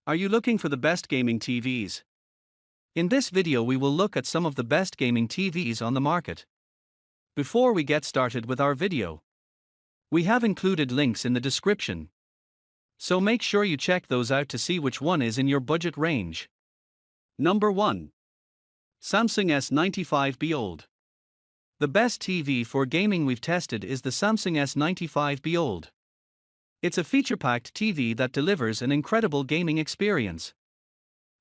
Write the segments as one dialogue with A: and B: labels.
A: Are you looking for the best gaming TVs? In this video we will look at some of the best gaming TVs on the market. Before we get started with our video, we have included links in the description, so make sure you check those out to see which one is in your budget range. Number 1. Samsung S95B OLED. The best TV for gaming we've tested is the Samsung S95B OLED. It's a feature-packed TV that delivers an incredible gaming experience.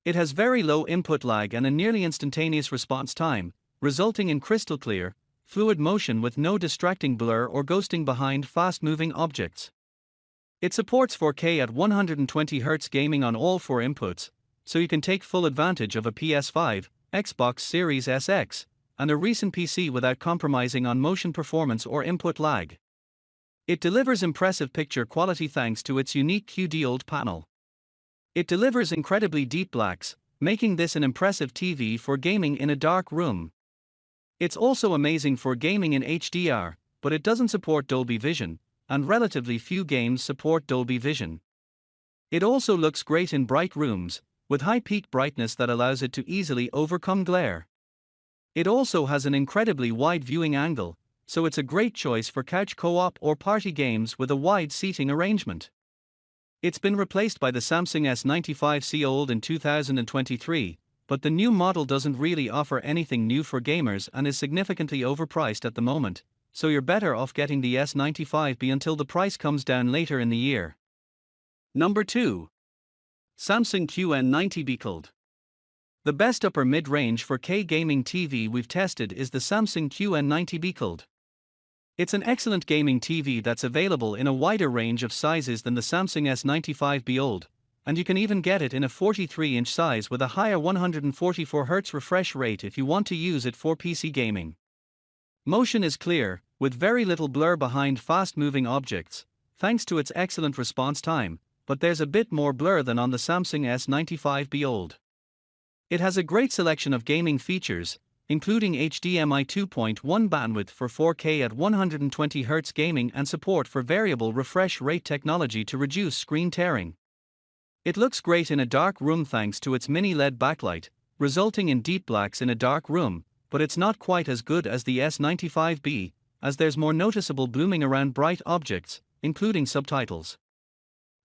A: It has very low input lag and a nearly instantaneous response time, resulting in crystal clear, fluid motion with no distracting blur or ghosting behind fast-moving objects. It supports 4K at 120Hz gaming on all 4 inputs, so you can take full advantage of a PS5, Xbox Series SX, and a recent PC without compromising on motion performance or input lag. It delivers impressive picture quality thanks to its unique QLED panel. It delivers incredibly deep blacks, making this an impressive TV for gaming in a dark room. It's also amazing for gaming in HDR, but it doesn't support Dolby Vision, and relatively few games support Dolby Vision. It also looks great in bright rooms, with high peak brightness that allows it to easily overcome glare. It also has an incredibly wide viewing angle, so it's a great choice for couch co-op or party games with a wide seating arrangement. It's been replaced by the Samsung S95C OLED in 2023, but the new model doesn't really offer anything new for gamers and is significantly overpriced at the moment, so you're better off getting the S95B until the price comes down later in the year. Number 2. Samsung QN90B QLED. The best upper mid-range 4K gaming TV we've tested is the Samsung QN90B QLED. It's an excellent gaming TV that's available in a wider range of sizes than the Samsung S95B OLED, and you can even get it in a 43-inch size with a higher 144Hz refresh rate if you want to use it for PC gaming. Motion is clear, with very little blur behind fast-moving objects, thanks to its excellent response time, but there's a bit more blur than on the Samsung S95B OLED. It has a great selection of gaming features, including HDMI 2.1 bandwidth for 4K at 120Hz gaming and support for variable refresh rate technology to reduce screen tearing. It looks great in a dark room thanks to its mini LED backlight, resulting in deep blacks in a dark room, but it's not quite as good as the S95B, as there's more noticeable blooming around bright objects, including subtitles.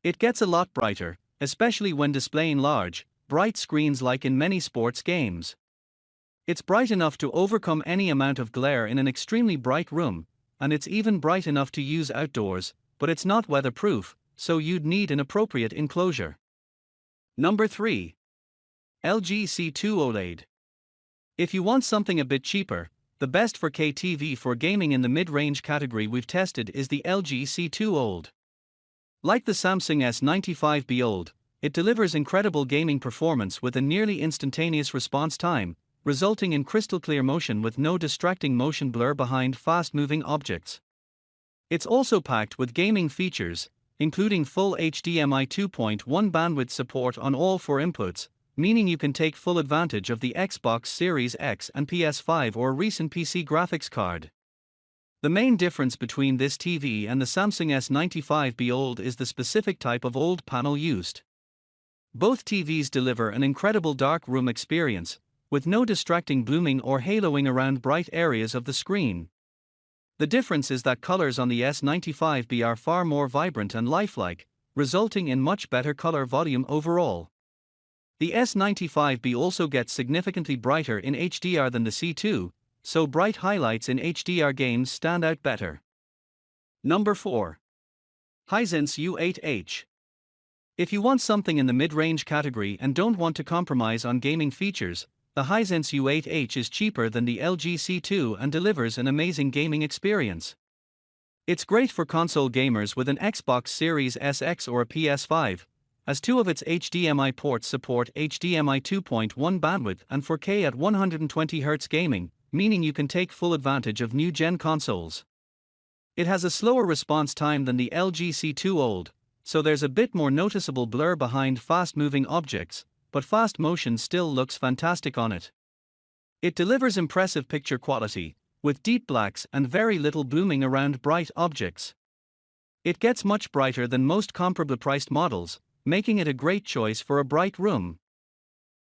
A: It gets a lot brighter, especially when displaying large, bright screens like in many sports games. It's bright enough to overcome any amount of glare in an extremely bright room, and it's even bright enough to use outdoors, but it's not weatherproof, so you'd need an appropriate enclosure. Number 3. LG C2 OLED. If you want something a bit cheaper, the best 4K TV for gaming in the mid-range category we've tested is the LG C2 OLED. Like the Samsung S95B OLED, it delivers incredible gaming performance with a nearly instantaneous response time, resulting in crystal clear motion with no distracting motion blur behind fast-moving objects. It's also packed with gaming features, including full HDMI 2.1 bandwidth support on all 4 inputs, meaning you can take full advantage of the Xbox Series X and PS5 or recent PC graphics card. The main difference between this TV and the Samsung S95B OLED is the specific type of OLED panel used. Both TVs deliver an incredible dark room experience, with no distracting blooming or haloing around bright areas of the screen. The difference is that colors on the S95B are far more vibrant and lifelike, resulting in much better color volume overall. The S95B also gets significantly brighter in HDR than the C2, so bright highlights in HDR games stand out better. Number 4. Hisense U8H. If you want something in the mid-range category and don't want to compromise on gaming features, the Hisense U8H is cheaper than the LG C2 and delivers an amazing gaming experience. It's great for console gamers with an Xbox Series SX or a PS5, as 2 of its HDMI ports support HDMI 2.1 bandwidth and 4K at 120Hz gaming, meaning you can take full advantage of new-gen consoles. It has a slower response time than the LG C2 OLED, so there's a bit more noticeable blur behind fast-moving objects, but fast motion still looks fantastic on it. It delivers impressive picture quality, with deep blacks and very little blooming around bright objects. It gets much brighter than most comparable priced models, making it a great choice for a bright room.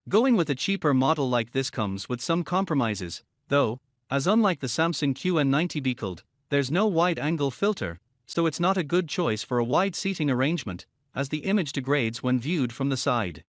A: Going with a cheaper model like this comes with some compromises, though, as unlike the Samsung QN90 QLED, there's no wide-angle filter, so it's not a good choice for a wide seating arrangement, as the image degrades when viewed from the side.